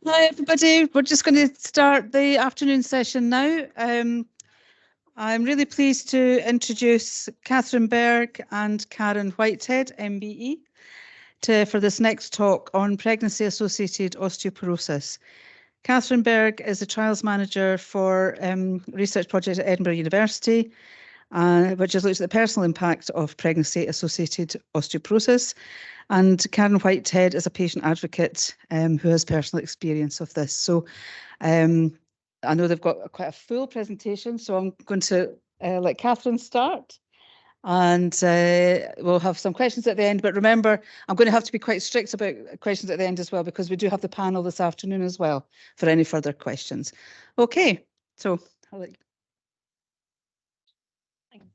Hi everybody, we're just going to start the afternoon session now. I'm really pleased to introduce Kathryn Berg and Karen Whitehead, MBE, for this next talk on pregnancy-associated osteoporosis. Kathryn Berg is a trials manager for research project at Edinburgh University, which has looked at the personal impact of pregnancy-associated osteoporosis. And Karen Whitehead is a patient advocate who has personal experience of this. So I know they've got quite a full presentation, so I'm going to let Kathryn start. And we'll have some questions at the end. But remember, I'm going to have to be quite strict about questions at the end as well, because we do have the panel this afternoon as well for any further questions. Okay, so I'll let you. Thank you.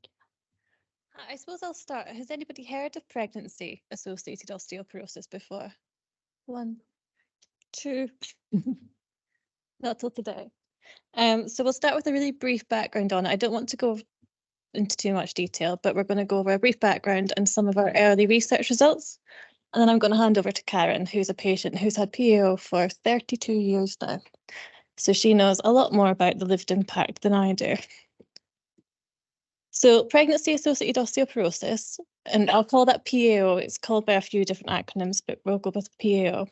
I suppose I'll start. Has anybody heard of pregnancy-associated osteoporosis before? 1, 2. Not till today. So we'll start with a really brief background on it. I don't want to go into too much detail, but we're going to go over a brief background and some of our early research results. And then I'm going to hand over to Karen, who's a patient who's had PAO for 32 years now. So she knows a lot more about the lived impact than I do. So pregnancy-associated osteoporosis, and I'll call that PAO. It's called by a few different acronyms, but we'll go with PAO.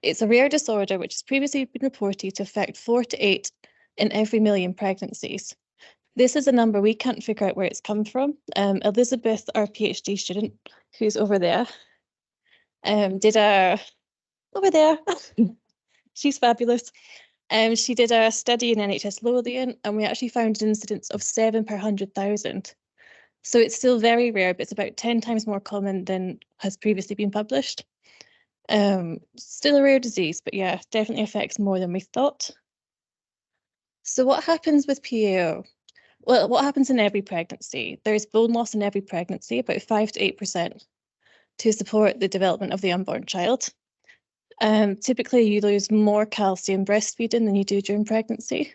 It's a rare disorder which has previously been reported to affect 4 to 8 in every million pregnancies. This is a number we can't figure out where it's come from. Elizabeth, our PhD student, who's over there, over there, she's fabulous. She did a study in NHS Lothian, and we actually found an incidence of 7 per 100,000. So it's still very rare, but it's about 10 times more common than has previously been published. Still a rare disease, but yeah, definitely affects more than we thought. So what happens with PAO? Well, what happens in every pregnancy? There's bone loss in every pregnancy, about 5 to 8%, to support the development of the unborn child. Typically, you lose more calcium breastfeeding than you do during pregnancy.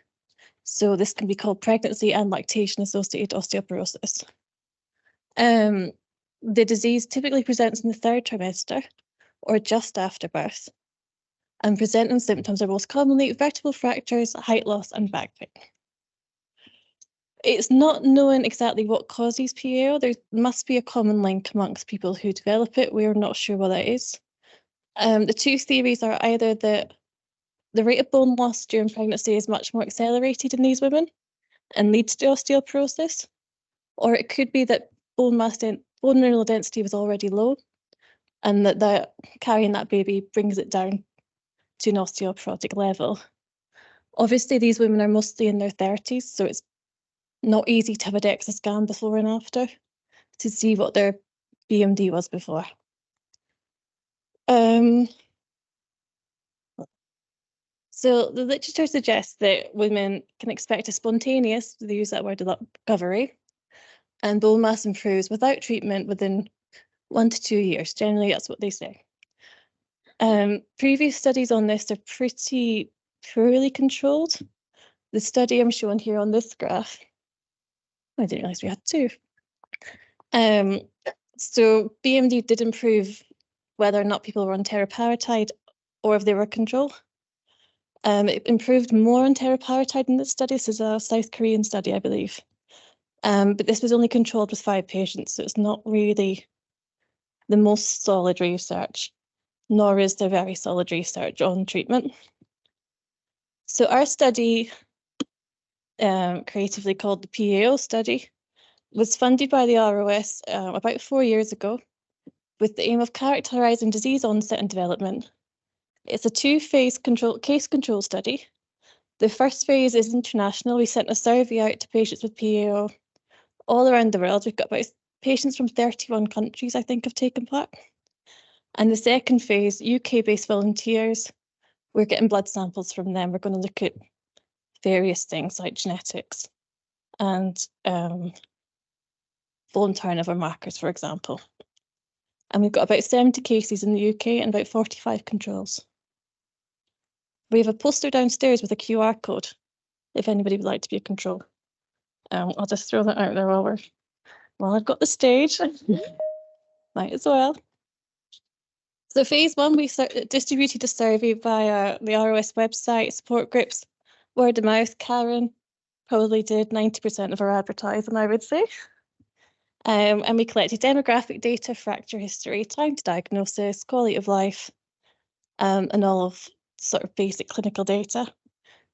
So this can be called pregnancy and lactation-associated osteoporosis. The disease typically presents in the 3rd trimester or just after birth. And presenting symptoms are most commonly vertebral fractures, height loss, and back pain. It's not known exactly what causes PAO. There must be a common link amongst people who develop it. We're not sure what that is. The two theories are either that the rate of bone loss during pregnancy is much more accelerated in these women and leads to osteoporosis, or it could be that bone mineral density was already low, and that carrying that baby brings it down to an osteoporotic level. Obviously, these women are mostly in their 30s, so it's not easy to have a DEXA scan before and after to see what their BMD was before. So the literature suggests that women can expect a spontaneous, they use that word a lot, recovery, and bone mass improves without treatment within 1 to 2 years. Generally, that's what they say. Previous studies on this are pretty poorly controlled. The study I'm showing here on this graph, I didn't realize we had 2. So BMD did improve whether or not people were on teriparatide or if they were control. It improved more on teriparatide in this study. This is a South Korean study, I believe. But this was only controlled with 5 patients, so it's not really the most solid research, nor is there very solid research on treatment. So our study, creatively called the PAO study, was funded by the ROS about 4 years ago with the aim of characterising disease onset and development. It's a 2-phase case control study. The first phase is international. We sent a survey out to patients with PAO all around the world. We've got about patients from 31 countries, I think, have taken part. And the second phase, UK-based volunteers, we're getting blood samples from them. We're going to look at various things like genetics and bone turnover markers, for example. And we've got about 70 cases in the UK and about 45 controls. We have a poster downstairs with a QR code, if anybody would like to be a control. I'll just throw that out there while I've got the stage. Might as well. So phase one, we distributed a survey via the ROS website, support groups, word of mouth. Karen probably did 90% of our advertising, I would say. And we collected demographic data, fracture history, time to diagnosis, quality of life, and all of sort of basic clinical data.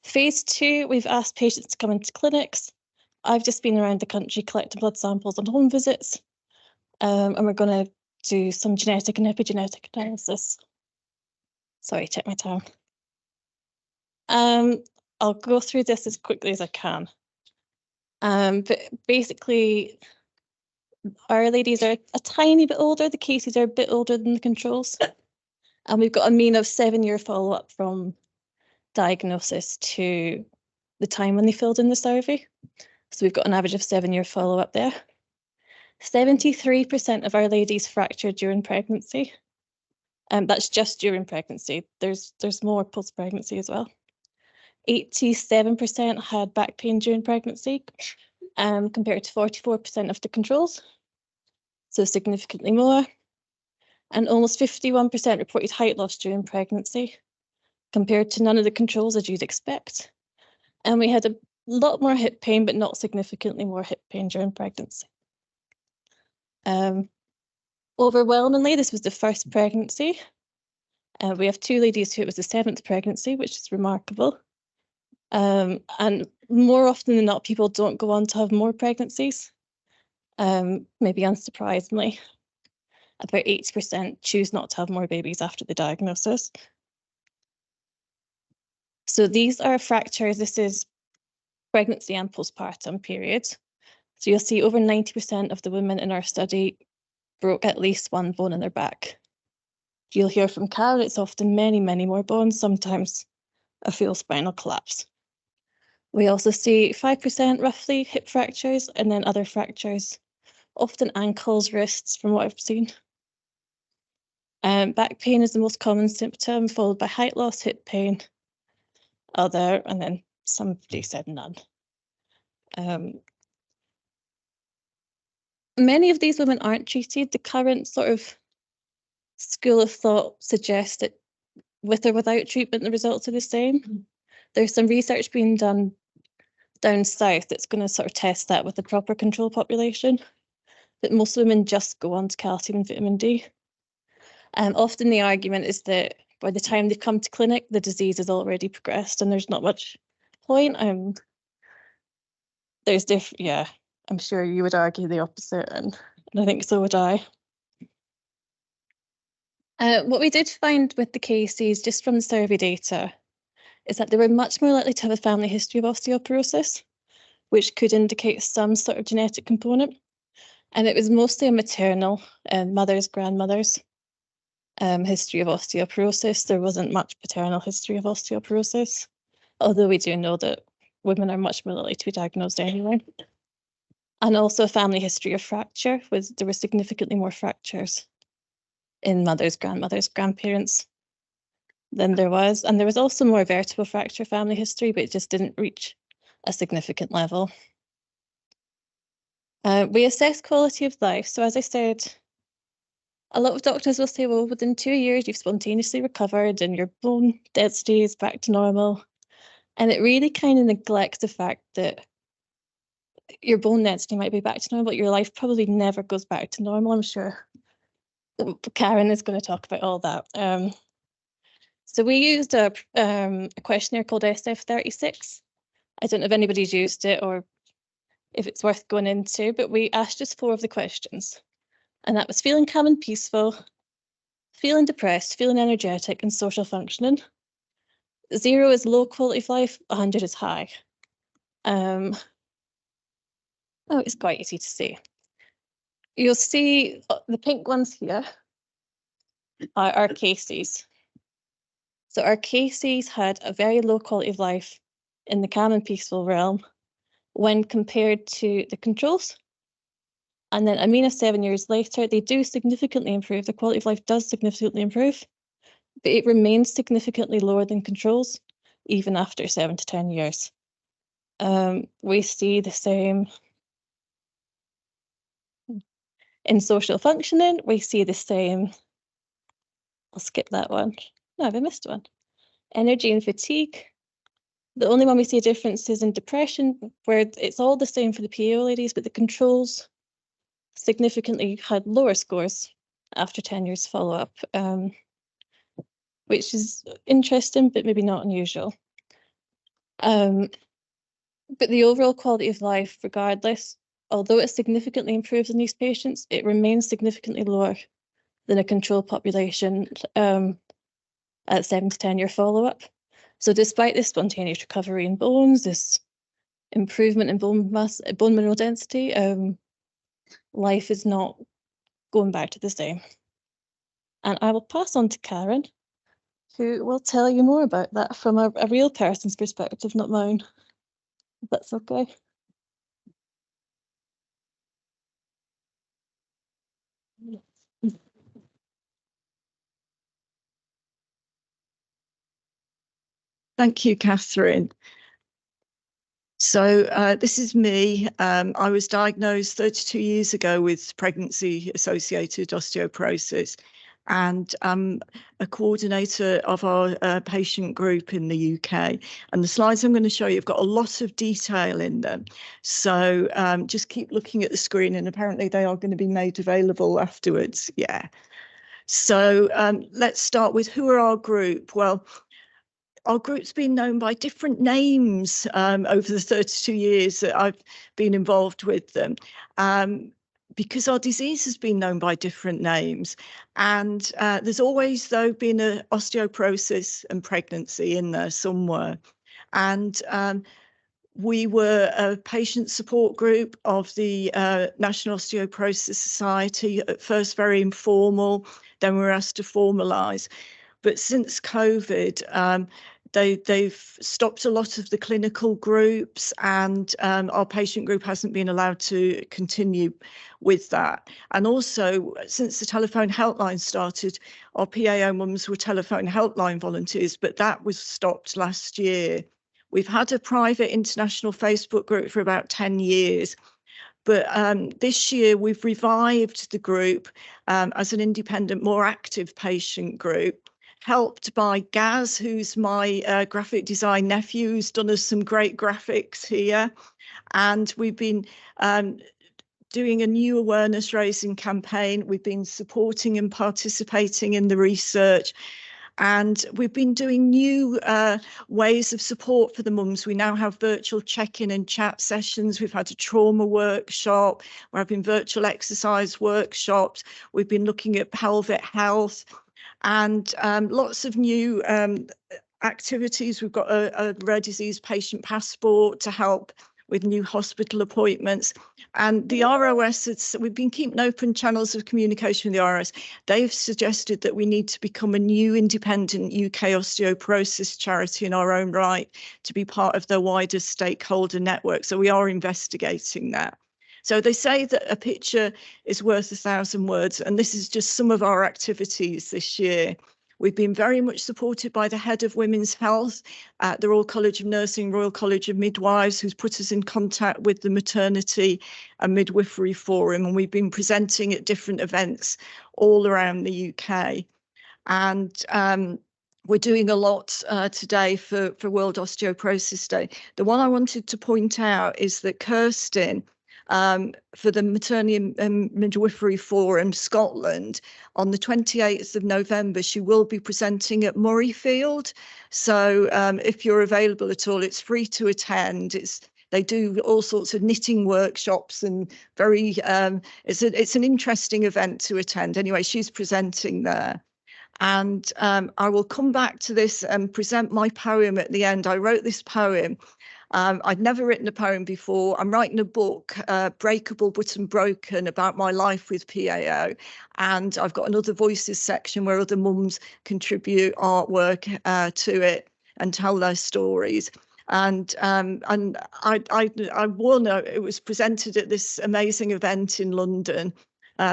Phase two, we've asked patients to come into clinics. I've just been around the country collecting blood samples on home visits, and we're going to do some genetic and epigenetic analysis. Sorry, check my time. I'll go through this as quickly as I can. But basically, our ladies are a tiny bit older. The cases are a bit older than the controls. And we've got a mean of 7-year follow-up from diagnosis to the time when they filled in the survey. So we've got an average of 7-year follow-up there. 73% of our ladies fractured during pregnancy. That's just during pregnancy. There's more post-pregnancy as well. 87% had back pain during pregnancy, compared to 44% of the controls. So significantly more. And almost 51% reported height loss during pregnancy, compared to none of the controls, as you'd expect. And we had a lot more hip pain, but not significantly more hip pain during pregnancy. Overwhelmingly, this was the first pregnancy. We have 2 ladies who it was the 7th pregnancy, which is remarkable. And more often than not, people don't go on to have more pregnancies. Maybe unsurprisingly, about 80% choose not to have more babies after the diagnosis. So these are fractures. This is pregnancy and postpartum periods. So you'll see over 90% of the women in our study broke at least one bone in their back. You'll hear from Karen, it's often many, many more bones, sometimes a full spinal collapse. We also see 5% roughly hip fractures, and then other fractures, often ankles, wrists, from what I've seen. Back pain is the most common symptom, followed by height loss, hip pain, other, and then somebody said none. Many of these women aren't treated. The current sort of school of thought suggests that with or without treatment, the results are the same. There's some research being done down south that's going to sort of test that with the proper control population, that most women just go on to calcium and vitamin D. Often the argument is that by the time they come to clinic, the disease has already progressed and there's not much point. I'm sure you would argue the opposite, and I think so would I. What we did find with the cases, just from the survey data, is that they were much more likely to have a family history of osteoporosis, which could indicate some sort of genetic component. And it was mostly a maternal and mothers, grandmothers history of osteoporosis. There wasn't much paternal history of osteoporosis, although we do know that women are much more likely to be diagnosed anyway. And also a family history of fracture, there were significantly more fractures in mothers, grandmothers, grandparents than there was. And there was also more vertebral fracture family history, but it just didn't reach a significant level. We assess quality of life. So as I said, a lot of doctors will say, well, within 2 years, you've spontaneously recovered and your bone density is back to normal. And it really kind of neglects the fact that your bone density might be back to normal, but your life probably never goes back to normal, I'm sure. Karen is going to talk about all that. So we used a questionnaire called SF36. I don't know if anybody's used it or if it's worth going into, but we asked just 4 of the questions. And that was feeling calm and peaceful, feeling depressed, feeling energetic, and social functioning. 0 is low quality of life, 100 is high. It's quite easy to see. You'll see the pink ones here are our cases. So our cases had a very low quality of life in the calm and peaceful realm when compared to the controls. And then a mean of 7 years later, they do significantly improve. The quality of life does significantly improve, but it remains significantly lower than controls, even after 7 to 10 years. We see the same in social functioning. We see the same I'll skip that one. No, have I missed one? Energy and fatigue. The only one we see a difference is in depression, where it's all the same for the PAO ladies, but the controls significantly had lower scores after 10 years follow-up, which is interesting, but maybe not unusual. But the overall quality of life, regardless, although it significantly improves in these patients, it remains significantly lower than a control population at 7 to 10 year follow-up. So despite this spontaneous recovery in bones, this improvement in bone mass, bone mineral density, life is not going back to the same. And I will pass on to Karen, who will tell you more about that from a real person's perspective, not mine. If that's okay. Thank you, Kathryn. So this is me. I was diagnosed 32 years ago with pregnancy-associated osteoporosis, and I'm a coordinator of our patient group in the UK. And the slides I'm going to show you have got a lot of detail in them. So just keep looking at the screen, and apparently they are going to be made available afterwards. Yeah. So let's start with who are our group? Well, our group's been known by different names over the 32 years that I've been involved with them, because our disease has been known by different names. And there's always, though, been an osteoporosis and pregnancy in there somewhere. And we were a patient support group of the National Osteoporosis Society, at first very informal, then we were asked to formalise. But since COVID, they've stopped a lot of the clinical groups, and our patient group hasn't been allowed to continue with that. And also, since the telephone helpline started, our PAO mums were telephone helpline volunteers, but that was stopped last year. We've had a private international Facebook group for about 10 years. But this year we've revived the group as an independent, more active patient group, helped by Gaz, who's my graphic design nephew, who's done us some great graphics here. And we've been doing a new awareness raising campaign. We've been supporting and participating in the research. And we've been doing new ways of support for the mums. We now have virtual check-in and chat sessions. We've had a trauma workshop. We're having virtual exercise workshops. We've been looking at pelvic health and lots of new activities. We've got a rare disease patient passport to help with new hospital appointments. And the ROS, we've been keeping open channels of communication with the ROS. They've suggested that we need to become a new independent UK osteoporosis charity in our own right to be part of their wider stakeholder network. So we are investigating that. So they say that a picture is worth 1,000 words, and this is just some of our activities this year. We've been very much supported by the head of Women's Health at the Royal College of Nursing, Royal College of Midwives, who's put us in contact with the Maternity and Midwifery Forum, and we've been presenting at different events all around the UK. And we're doing a lot today for World Osteoporosis Day. The one I wanted to point out is that Kirsten, for the Maternity and Midwifery Forum Scotland, on the 28th of November, she will be presenting at Murrayfield. So if you're available at all, it's free to attend. They do all sorts of knitting workshops and it's an interesting event to attend. Anyway, she's presenting there. And I will come back to this and present my poem at the end. I wrote this poem. I'd never written a poem before. I'm writing a book, Breakable but Unbroken, about my life with PAO. And I've got another voices section where other mums contribute artwork to it and tell their stories. And I will know it was presented at this amazing event in London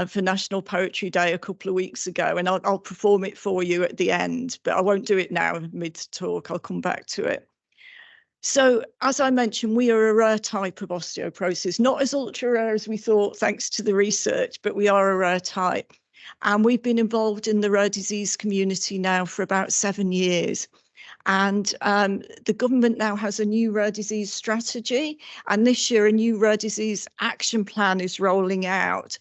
for National Poetry Day a couple of weeks ago, and I'll perform it for you at the end, but I won't do it now mid-talk. I'll come back to it. So, as I mentioned, we are a rare type of osteoporosis, not as ultra rare as we thought, thanks to the research, but we are a rare type. And we've been involved in the rare disease community now for about 7 years. And the government now has a new rare disease strategy. And this year, a new rare disease action plan is rolling out.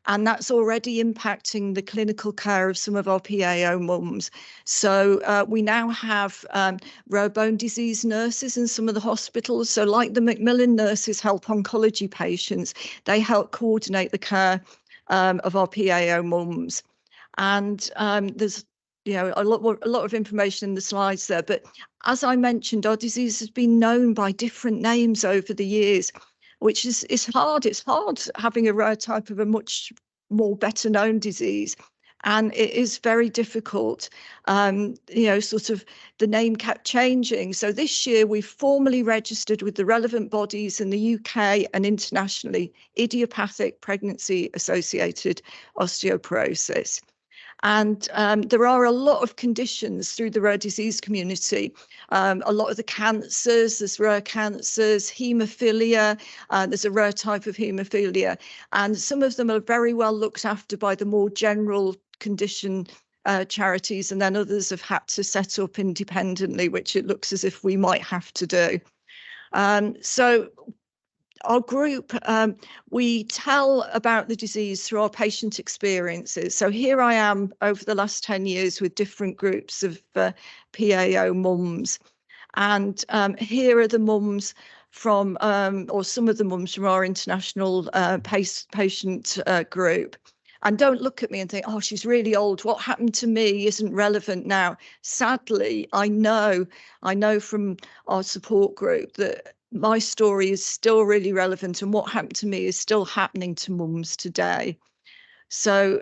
And that's already impacting the clinical care of some of our PAO mums. So we now have rare bone disease nurses in some of the hospitals. So like the Macmillan nurses help oncology patients, they help coordinate the care of our PAO mums. And there's a lot of information in the slides there. But as I mentioned, our disease has been known by different names over the years, which is hard. It's hard having a rare type of a much more better known disease. And it is very difficult. Sort of the name kept changing. So this year we've formally registered with the relevant bodies in the UK and internationally, idiopathic pregnancy associated osteoporosis. And there are a lot of conditions through the rare disease community. A lot of the cancers, there's rare cancers, haemophilia, there's a rare type of haemophilia. And some of them are very well looked after by the more general condition charities. And then others have had to set up independently, which it looks as if we might have to do. So our group, we tell about the disease through our patient experiences. So here I am over the last 10 years with different groups of PAO mums. And here are the mums from, or some of the mums from our international patient group. And don't look at me and think, oh, she's really old. What happened to me isn't relevant now. Sadly, I know from our support group that my story is still really relevant, and what happened to me is still happening to mums today. So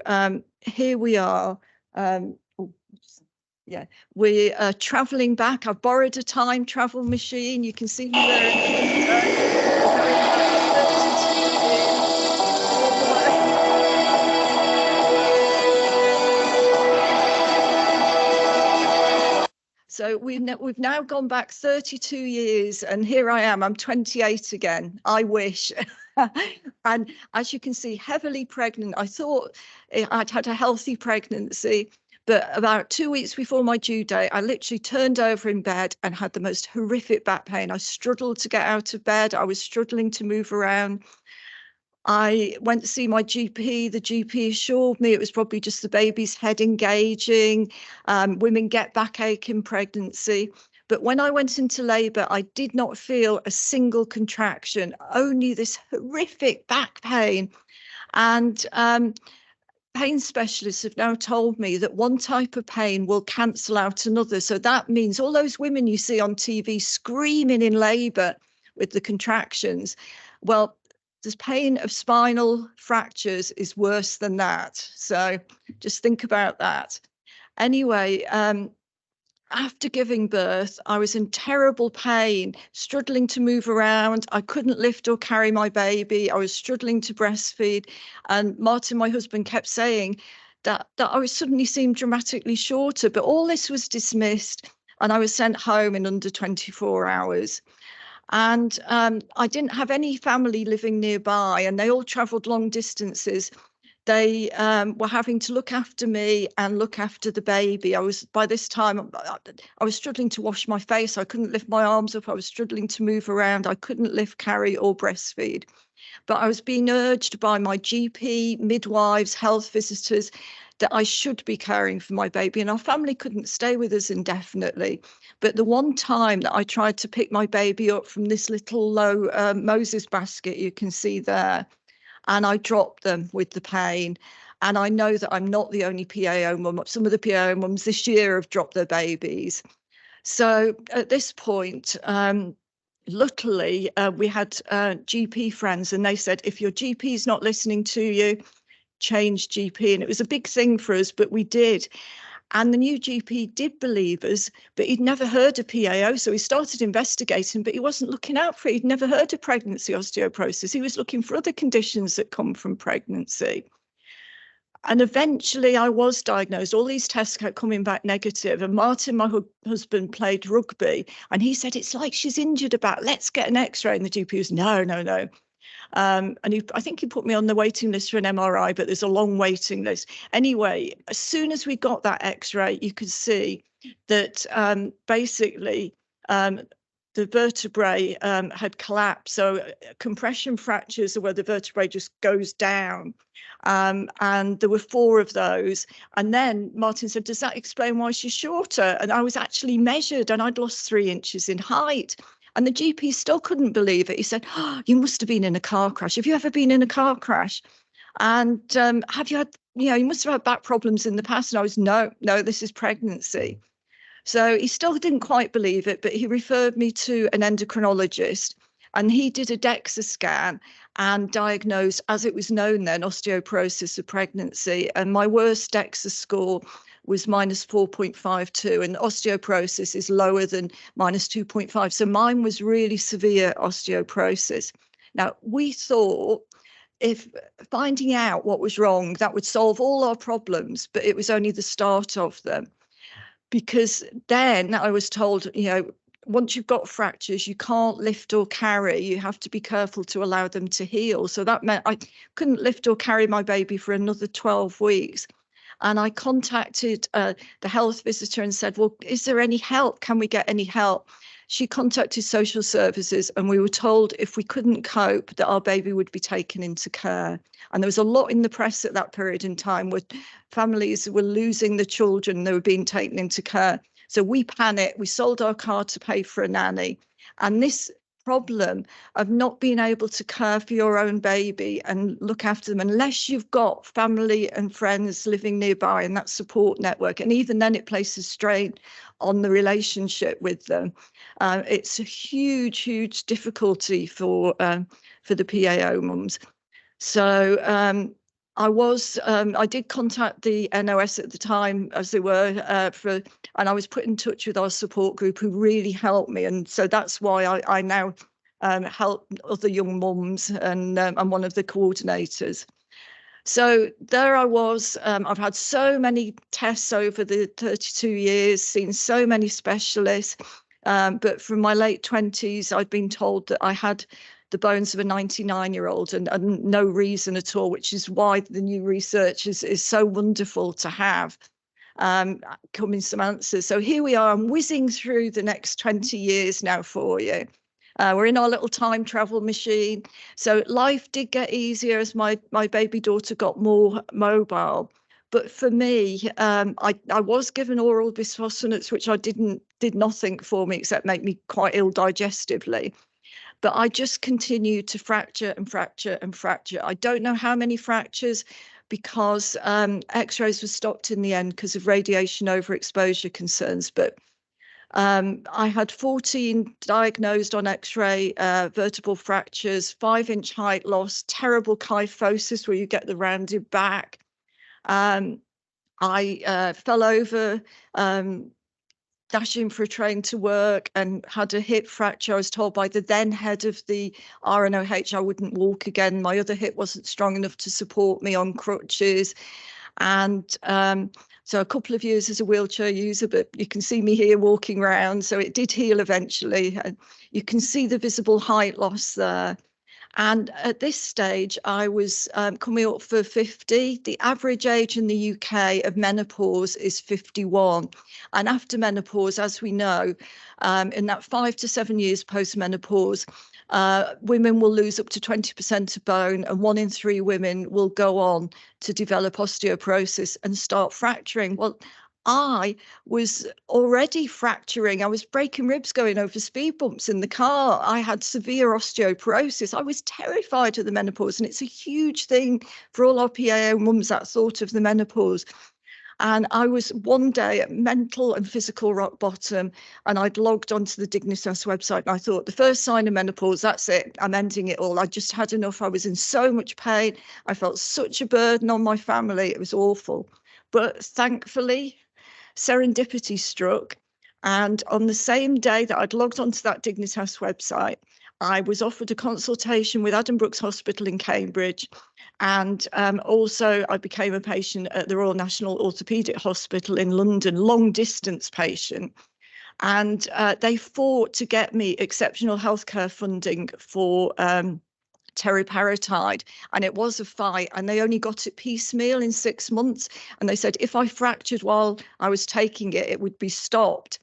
here we are. We're traveling back. I've borrowed a time travel machine. You can see me there. So we've now gone back 32 years, and here I am. I'm 28 again. I wish. And as you can see, heavily pregnant. I thought I'd had a healthy pregnancy, but about 2 weeks before my due date, I literally turned over in bed and had the most horrific back pain. I struggled to get out of bed. I was struggling to move around. I went to see my GP. The GP assured me it was probably just the baby's head engaging. Women get backache in pregnancy. But when I went into labour, I did not feel a single contraction, only this horrific back pain. And pain specialists have now told me that one type of pain will cancel out another. So that means all those women you see on TV screaming in labour with the contractions, well, the pain of spinal fractures is worse than that. So just think about that. Anyway, after giving birth, I was in terrible pain, struggling to move around. I couldn't lift or carry my baby. I was struggling to breastfeed. And Martin, my husband, kept saying that I was suddenly seemed dramatically shorter, but all this was dismissed and I was sent home in under 24 hours. And I didn't have any family living nearby, and they all travelled long distances. They were having to look after me and look after the baby. By this time, I was struggling to wash my face. I couldn't lift my arms up. I was struggling to move around. I couldn't lift, carry or breastfeed. But I was being urged by my GP, midwives, health visitors, that I should be caring for my baby, and our family couldn't stay with us indefinitely. But the one time that I tried to pick my baby up from this little low Moses basket you can see there, and I dropped them with the pain. And I know that I'm not the only PAO mum. Some of the PAO mums this year have dropped their babies. So at this point, luckily, we had GP friends, and they said, if your GP is not listening to you, change GP. And it was a big thing for us, but we did. And the new GP did believe us, but he'd never heard of PAO. So he started investigating, but he wasn't looking out for it. He'd never heard of pregnancy osteoporosis. He was looking for other conditions that come from pregnancy. And eventually I was diagnosed. All these tests kept coming back negative. And Martin, my husband, played rugby. And he said, it's like she's injured a back. Let's get an x-ray. And the GP was, no. And I think he put me on the waiting list for an MRI, but there's a long waiting list. Anyway, as soon as we got that X-ray, you could see that basically the vertebrae had collapsed. So compression fractures are where the vertebrae just goes down. And there were 4 of those. And then Martin said, does that explain why she's shorter? And I was actually measured and I'd lost 3 inches in height. And the GP still couldn't believe it. He said, oh, you must have been in a car crash. Have you ever been in a car crash? And have you had, you must have had back problems in the past. And I was, no, this is pregnancy. So he still didn't quite believe it, but he referred me to an endocrinologist and he did a DEXA scan and diagnosed, as it was known then, osteoporosis of pregnancy. And my worst DEXA score was -4.52, and osteoporosis is lower than -2.5. So mine was really severe osteoporosis. Now, we thought if finding out what was wrong, that would solve all our problems, but it was only the start of them. Because then I was told, once you've got fractures, you can't lift or carry. You have to be careful to allow them to heal. So that meant I couldn't lift or carry my baby for another 12 weeks. And I contacted the health visitor and said, well, is there any help? Can we get any help? She contacted social services and we were told if we couldn't cope that our baby would be taken into care. And there was a lot in the press at that period in time where families were losing the children, they were being taken into care. So we panicked, we sold our car to pay for a nanny. And this problem of not being able to care for your own baby and look after them unless you've got family and friends living nearby and that support network, and even then it places strain on the relationship with them. It's a huge difficulty for the PAO mums. So I did contact the NOS at the time, as they were, and I was put in touch with our support group who really helped me. And so that's why I now help other young mums, and I'm one of the coordinators. So there I was. I've had so many tests over the 32 years, seen so many specialists. But from my late 20s, I'd been told that I had the bones of a 99-year-old and no reason at all, which is why the new research is so wonderful to have coming some answers. So here we are, I'm whizzing through the next 20 years now for you. We're in our little time travel machine. So life did get easier as my baby daughter got more mobile. But for me, I was given oral bisphosphonates, which did nothing for me except make me quite ill digestively. But I just continued to fracture and fracture and fracture. I don't know how many fractures because X-rays were stopped in the end because of radiation overexposure concerns. But I had 14 diagnosed on X-ray vertebral fractures, 5-inch height loss, terrible kyphosis where you get the rounded back. I fell over dashing for a train to work and had a hip fracture. I was told by the then head of the RNOH I wouldn't walk again. My other hip wasn't strong enough to support me on crutches. And so a couple of years as a wheelchair user, but you can see me here walking around. So it did heal eventually. And you can see the visible height loss there. And at this stage, I was coming up for 50. The average age in the UK of menopause is 51. And after menopause, as we know, in that 5 to 7 years post-menopause, women will lose up to 20% of bone, and 1 in 3 women will go on to develop osteoporosis and start fracturing. Well, I was already fracturing. I was breaking ribs going over speed bumps in the car. I had severe osteoporosis. I was terrified of the menopause, and it's a huge thing for all our PAO mums, that thought of the menopause. And I was one day at mental and physical rock bottom, and I'd logged onto the Dignitas website and I thought, the first sign of menopause, that's it, I'm ending it all. I just had enough. I was in so much pain. I felt such a burden on my family. It was awful. But thankfully, serendipity struck, and on the same day that I'd logged onto that Dignitas website, I was offered a consultation with Edinburgh Hospital in Cambridge, and also I became a patient at the Royal National Orthopaedic Hospital in London, long distance patient, and they fought to get me exceptional healthcare funding for teriparatide, and it was a fight, and they only got it piecemeal in 6 months, and they said if I fractured while I was taking it, it would be stopped.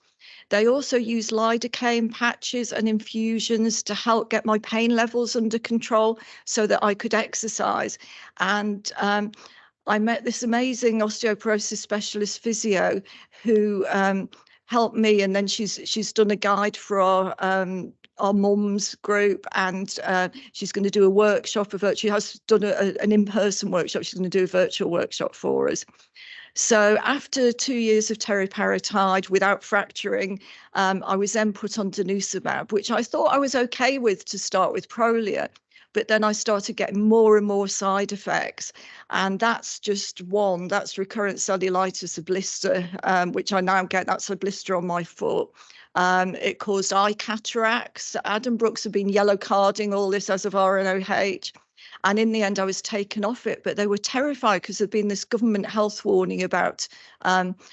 They also use lidocaine patches and infusions to help get my pain levels under control so that I could exercise. And I met this amazing osteoporosis specialist physio who helped me, and then she's done a guide for our mums group, and she's going to do a workshop. She has done an in-person workshop. She's going to do a virtual workshop for us. So after 2 years of teriparatide without fracturing, I was then put on denosumab, which I thought I was okay with to start with Prolia. But then I started getting more and more side effects. And that's just one. That's recurrent cellulitis, a blister, which I now get. That's a blister on my foot. It caused eye cataracts. Edinburghs have been yellow carding all this as of RNOH. And in the end, I was taken off it, but they were terrified because there'd been this government health warning about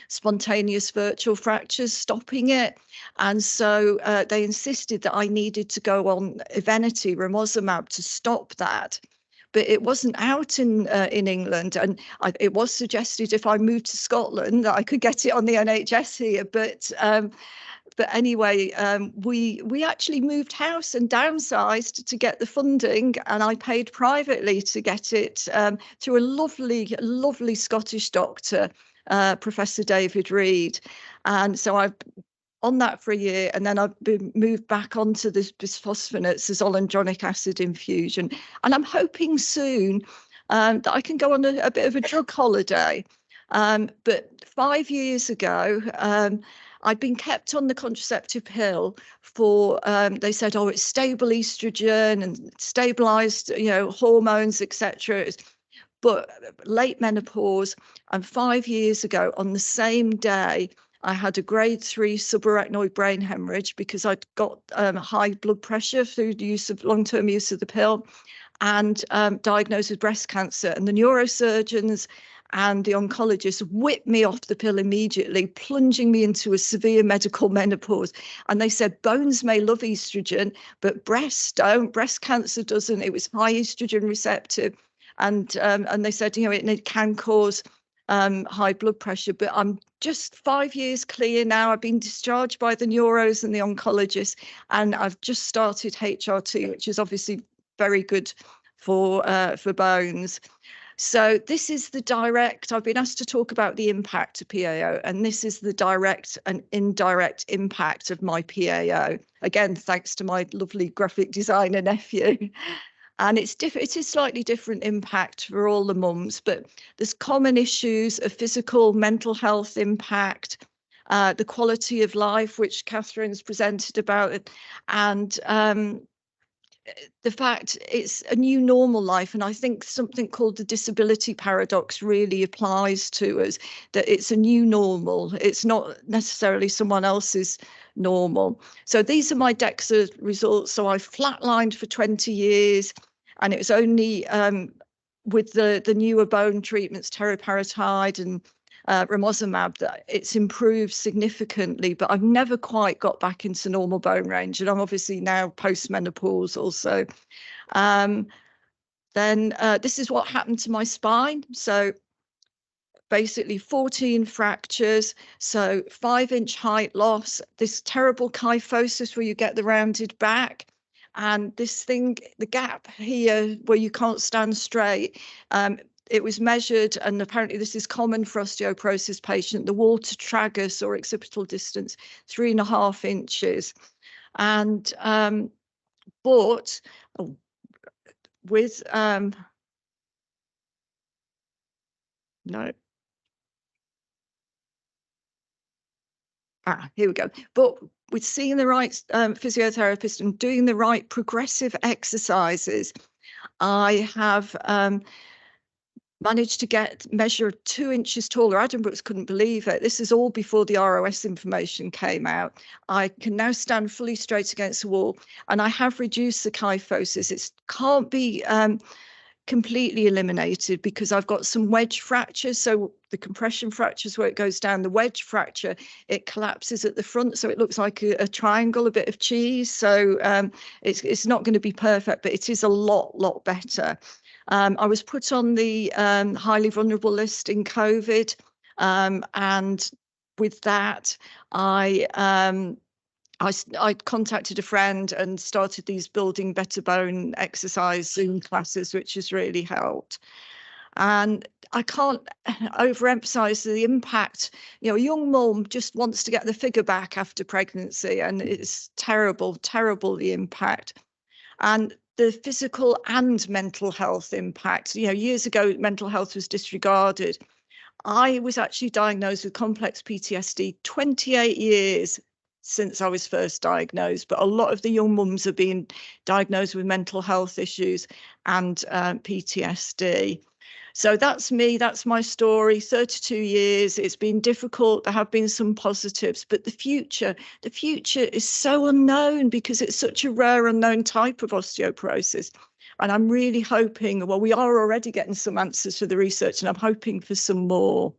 spontaneous virtual fractures, stopping it. And so they insisted that I needed to go on Evenity, romosozumab, to stop that. But it wasn't out in England, and it was suggested if I moved to Scotland that I could get it on the NHS here. But anyway, we actually moved house and downsized to get the funding, and I paid privately to get it to a lovely Scottish doctor, Professor David Reed. And so I've on that for a year, and then I've been moved back onto this bisphosphonates, this zoledronic acid infusion. And I'm hoping soon that I can go on a bit of a drug holiday. But 5 years ago, I'd been kept on the contraceptive pill for, they said, oh, it's stable estrogen and stabilized, hormones, etc. But late menopause, and 5 years ago on the same day, I had a grade 3 subarachnoid brain hemorrhage because I'd got high blood pressure through the long-term use of the pill, and diagnosed with breast cancer. And the neurosurgeons and the oncologist whipped me off the pill immediately, plunging me into a severe medical menopause. And they said, bones may love estrogen, but breasts don't. Breast cancer doesn't. It was high estrogen receptive. And they said, it can cause high blood pressure. But I'm just 5 years clear now. I've been discharged by the neuros and the oncologist, and I've just started HRT, which is obviously very good for bones. So this is the direct, I've been asked to talk about the impact of PAO, and this is the direct and indirect impact of my PAO. Again, thanks to my lovely graphic designer nephew. And it is slightly different impact for all the mums, but there's common issues of physical, mental health impact, the quality of life, which Kathryn's presented about, and the fact it's a new normal life. And I think something called the disability paradox really applies to us, that it's a new normal. It's not necessarily someone else's normal. So these are my DEXA results. So I flatlined for 20 years, and it was only with the newer bone treatments, teriparatide and romosozumab, that it's improved significantly, but I've never quite got back into normal bone range, and I'm obviously now post-menopause also. Then this is what happened to my spine. So basically 14 fractures, so 5-inch height loss, this terrible kyphosis where you get the rounded back, and this thing, the gap here where you can't stand straight. It was measured, and apparently this is common for osteoporosis patient, the wall to tragus or occipital distance, 3.5 inches. And but with no. Here we go. But with seeing the right physiotherapist and doing the right progressive exercises, I have managed to measure 2 inches taller. Edinburghs couldn't believe it. This is all before the ROS information came out. I can now stand fully straight against the wall, and I have reduced the kyphosis. It can't be completely eliminated because I've got some wedge fractures. So the compression fractures where it goes down, the wedge fracture, it collapses at the front. So it looks like a triangle, a bit of cheese. So it's not going to be perfect, but it is a lot better. I was put on the highly vulnerable list in COVID. And with that, I contacted a friend and started these Building Better Bone exercise Zoom classes, which has really helped. And I can't overemphasize the impact. You know, a young mum just wants to get the figure back after pregnancy, and it's terrible the impact. And the physical and mental health impact. You know, years ago, mental health was disregarded. I was actually diagnosed with complex PTSD 28 years since I was first diagnosed, but a lot of the young mums are being diagnosed with mental health issues and PTSD. So that's me, that's my story, 32 years. It's been difficult. There have been some positives, but the future is so unknown because it's such a rare, unknown type of osteoporosis. And I'm really hoping, well, we are already getting some answers for the research, and I'm hoping for some more.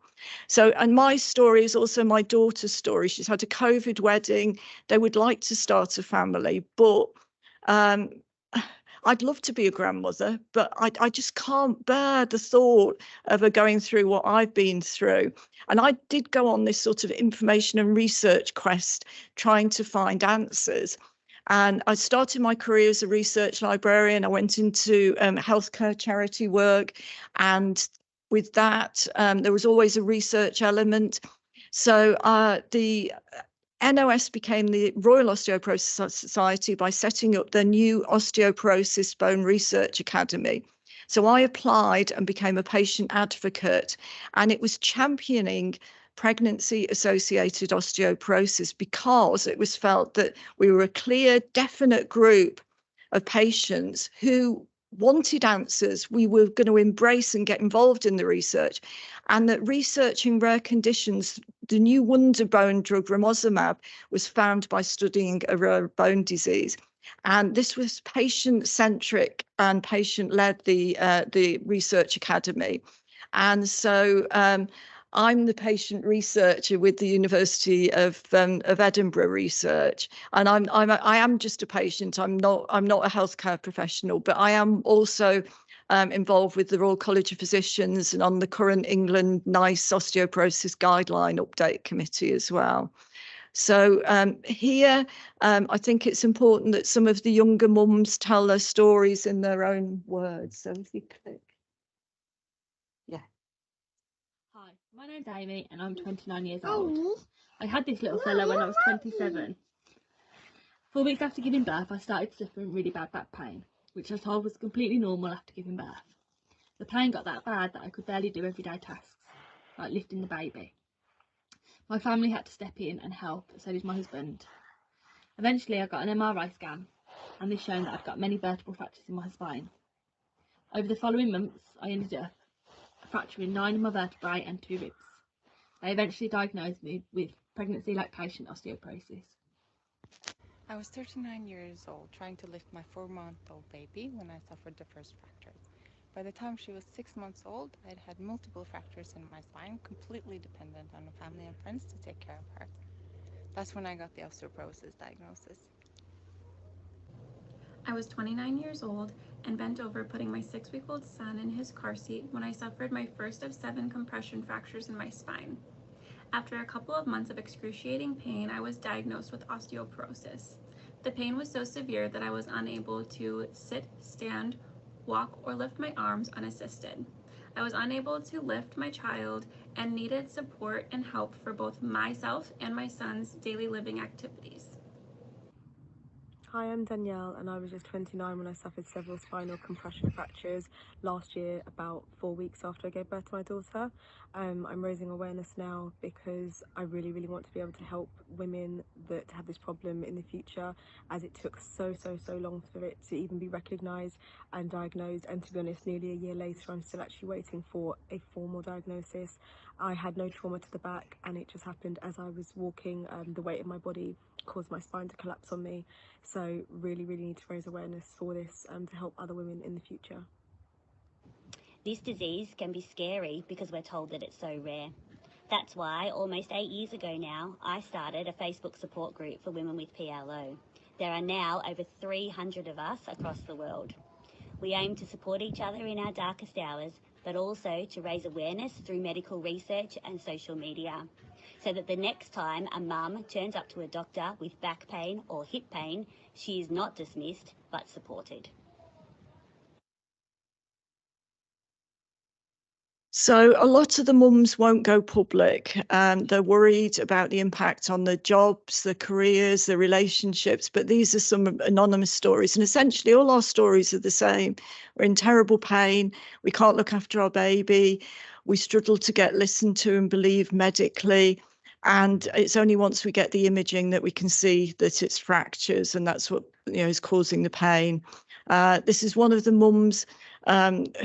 So, and my story is also my daughter's story. She's had a COVID wedding. They would like to start a family, but I'd love to be a grandmother, but I just can't bear the thought of her going through what I've been through. And I did go on this sort of information and research quest, trying to find answers. And I started my career as a research librarian. I went into healthcare charity work. And with that, there was always a research element. So the NOS became the Royal Osteoporosis Society by setting up the new Osteoporosis Bone Research Academy. So I applied and became a patient advocate, and it was championing pregnancy-associated osteoporosis because it was felt that we were a clear, definite group of patients who wanted answers. We were going to embrace and get involved in the research, and that researching rare conditions, the new wonder bone drug romosozumab was found by studying a rare bone disease. And this was patient-centric and patient-led, the research academy. And so I'm the patient researcher with the University of Edinburgh Research, and I am just a patient. I'm not a healthcare professional, but I am also involved with the Royal College of Physicians and on the current England NICE osteoporosis guideline update committee as well. So here, I think it's important that some of the younger mums tell their stories in their own words. So if you click. Hi, my name's Amy and I'm 29 years old. I had this little fella when I was 27. 4 weeks after giving birth, I started suffering really bad back pain, which I was told was completely normal after giving birth. The pain got that bad that I could barely do everyday tasks, like lifting the baby. My family had to step in and help, so did my husband. Eventually I got an MRI scan, and this showed that I'd got many vertebral fractures in my spine. Over the following months, I ended up fracturing 9 of my vertebrae and 2 ribs. They eventually diagnosed me with pregnancy lactation osteoporosis. I was 39 years old, trying to lift my 4-month-old baby when I suffered the first fracture. By the time she was 6 months old, I'd had multiple fractures in my spine, completely dependent on family and friends to take care of her. That's when I got the osteoporosis diagnosis. I was 29 years old and bent over putting my 6-week-old son in his car seat when I suffered my first of 7 compression fractures in my spine. After a couple of months of excruciating pain, I was diagnosed with osteoporosis. The pain was so severe that I was unable to sit, stand, walk, or lift my arms unassisted. I was unable to lift my child and needed support and help for both myself and my son's daily living activities. Hi, I'm Danielle and I was just 29 when I suffered several spinal compression fractures last year, about 4 weeks after I gave birth to my daughter. I'm raising awareness now because I really want to be able to help women that have this problem in the future, as it took so long for it to even be recognised and diagnosed, and to be honest, nearly a year later I'm still actually waiting for a formal diagnosis. I had no trauma to the back and it just happened as I was walking. The weight of my body caused my spine to collapse on me. So really need to raise awareness for this to help other women in the future. This disease can be scary because we're told that it's so rare. That's why almost 8 years ago now, I started a Facebook support group for women with PLO. There are now over 300 of us across the world. We aim to support each other in our darkest hours, but also to raise awareness through medical research and social media, so that the next time a mum turns up to a doctor with back pain or hip pain, she is not dismissed, but supported. So a lot of the mums won't go public. They're worried about the impact on their jobs, their careers, their relationships, but these are some anonymous stories. And essentially all our stories are the same. We're in terrible pain. We can't look after our baby. We struggle to get listened to and believed medically. And it's only once we get the imaging that we can see that it's fractures, and that's what is causing the pain. This is one of the mums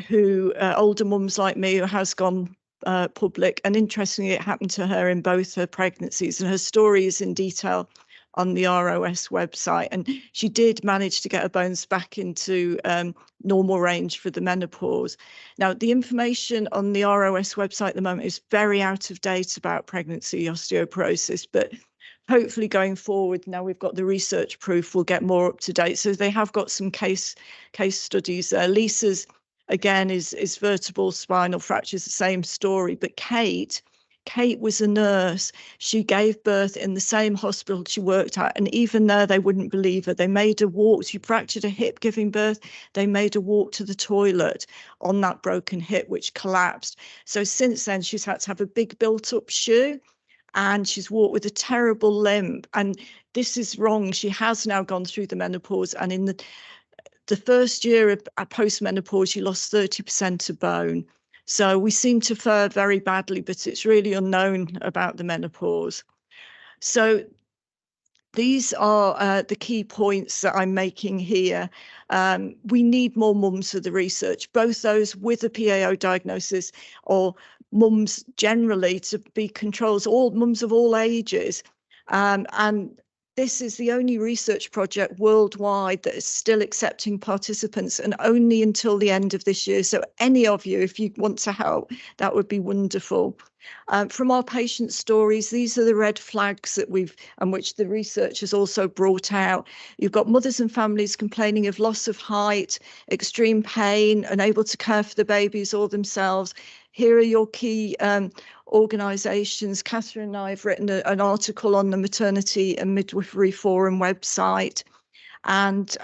who older mums like me, who has gone public, and interestingly it happened to her in both her pregnancies, and her story is in detail on the ROS website, and she did manage to get her bones back into normal range for the menopause. Now the information on the ROS website at the moment is very out of date about pregnancy osteoporosis, but hopefully going forward, now we've got the research proof, we'll get more up to date. So they have got some case studies there. Lisa's, again, is vertebral spinal fractures, the same story. But Kate was a nurse. She gave birth in the same hospital she worked at, and even there they wouldn't believe her. They made her walk. She fractured a hip giving birth. They made her walk to the toilet on that broken hip, which collapsed. So since then, she's had to have a big built-up shoe, and she's walked with a terrible limp. And this is wrong. She has now gone through the menopause, and in the first year of post-menopause, she lost 30% of bone. So we seem to fare very badly, but it's really unknown about the menopause. So these are the key points that I'm making here. We need more mums for the research, both those with a PAO diagnosis or mums generally, to be controls, all mums of all ages. And this is the only research project worldwide that is still accepting participants, and only until the end of this year. So any of you, if you want to help, that would be wonderful. From our patient stories, these are the red flags that and which the research has also brought out. You've got mothers and families complaining of loss of height, extreme pain, unable to care for the babies or themselves. Here are your key organisations. Kathryn and I have written an article on the Maternity and Midwifery Forum website, and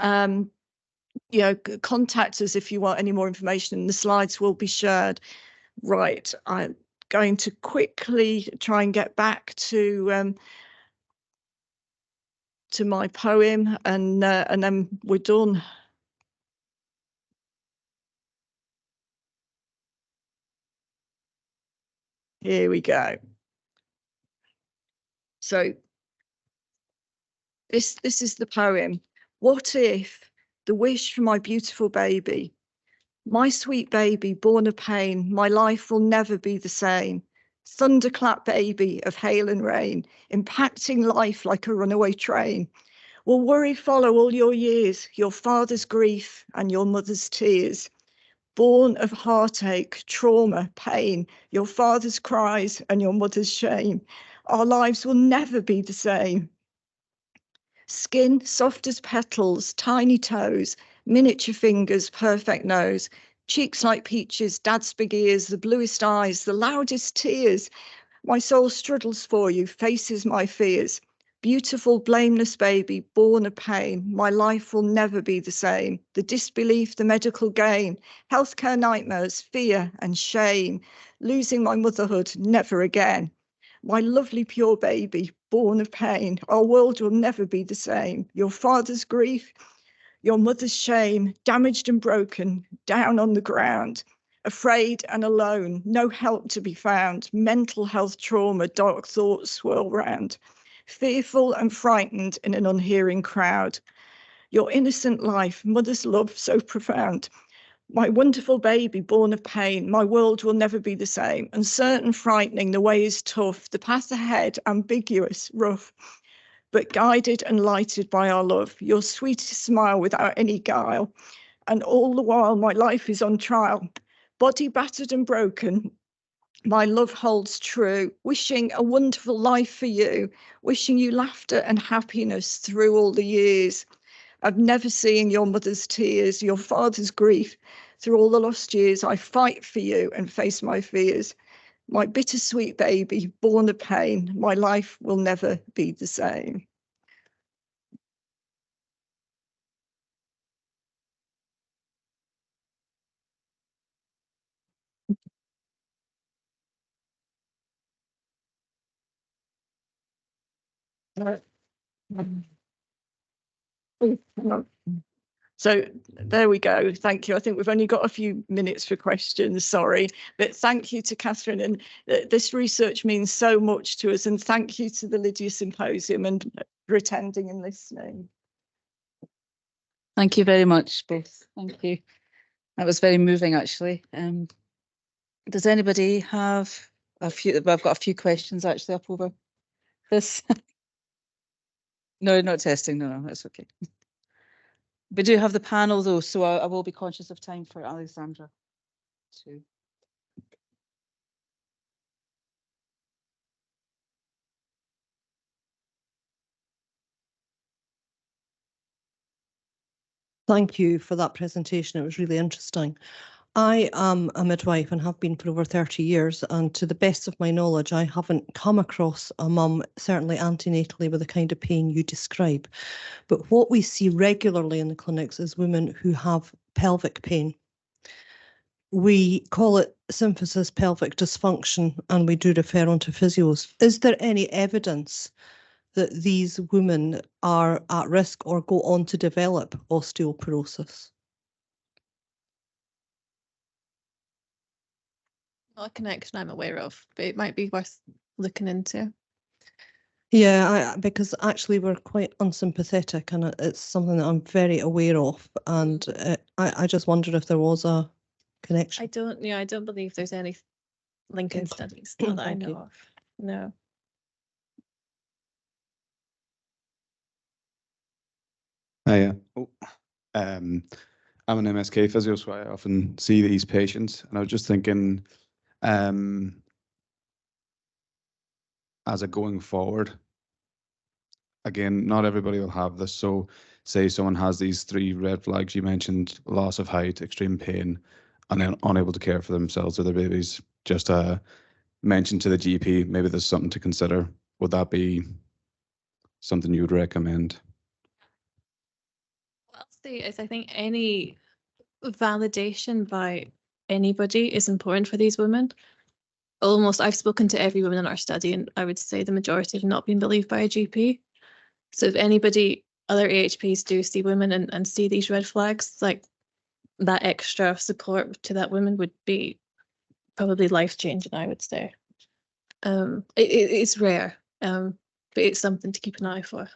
contact us if you want any more information, and the slides will be shared. Right, I'm going to quickly try and get back to my poem, and then we're done. Here we go. So this is the poem. What if the wish for my beautiful baby, my sweet baby born of pain, my life will never be the same. Thunderclap baby of hail and rain, impacting life like a runaway train. Will worry follow all your years, your father's grief and your mother's tears? Born of heartache, trauma, pain, your father's cries and your mother's shame. Our lives will never be the same. Skin soft as petals, tiny toes, miniature fingers, perfect nose, cheeks like peaches, dad's big ears, the bluest eyes, the loudest tears. My soul struggles for you, faces my fears. Beautiful, blameless baby, born of pain, my life will never be the same. The disbelief, the medical gain, healthcare nightmares, fear and shame, losing my motherhood, never again. My lovely pure baby, born of pain, our world will never be the same. Your father's grief, your mother's shame, damaged and broken, down on the ground, afraid and alone, no help to be found, mental health trauma, dark thoughts swirl round, fearful and frightened in an unhearing crowd. Your innocent life, mother's love so profound. My wonderful baby born of pain, my world will never be the same. Uncertain, frightening, the way is tough, the path ahead ambiguous, rough, but guided and lighted by our love, your sweetest smile without any guile. And all the while my life is on trial, Body battered and broken, my love holds true. Wishing a wonderful life for you. Wishing you laughter and happiness through all the years. I've never seen your mother's tears, your father's grief. Through all the lost years, I fight for you and face my fears. My bittersweet baby, born of pain, my life will never be the same. So there we go. Thank you. I think we've only got a few minutes for questions, sorry. But thank you to Kathryn. And this research means so much to us. And thank you to the Lydia Symposium and for attending and listening. Thank you very much, both. Thank you. That was very moving, actually. Does anybody have a few? Well, I've got a few questions actually up over this. No, not testing. No, that's okay. We do have the panel though, so I will be conscious of time for Alexandra too. Thank you for that presentation. It was really interesting. I am a midwife and have been for over 30 years, and to the best of my knowledge, I haven't come across a mum, certainly antenatally, with the kind of pain you describe. But what we see regularly in the clinics is women who have pelvic pain. We call it symphysis pelvic dysfunction, and we do refer on to physios. Is there any evidence that these women are at risk or go on to develop osteoporosis? Not a connection I'm aware of, but it might be worth looking into. Yeah, because actually we're quite unsympathetic, and it's something that I'm very aware of, and I just wondered if there was a connection. I don't believe there's any linking studies that I know of. No. Hiya. I'm an MSK physio, so I often see these patients, and I was just thinking, as a going forward, again, not everybody will have this. So say someone has these 3 red flags you mentioned: loss of height, extreme pain, and then unable to care for themselves or their babies. Just mention to the GP, maybe there's something to consider. Would that be something you would recommend? What I'll say is I think any validation by anybody is important for these women. I've spoken to every woman in our study, and I would say the majority have not been believed by a GP. So if anybody, other AHPs do see women and see these red flags, like that extra support to that woman would be probably life-changing, I would say. It's rare, but it's something to keep an eye for.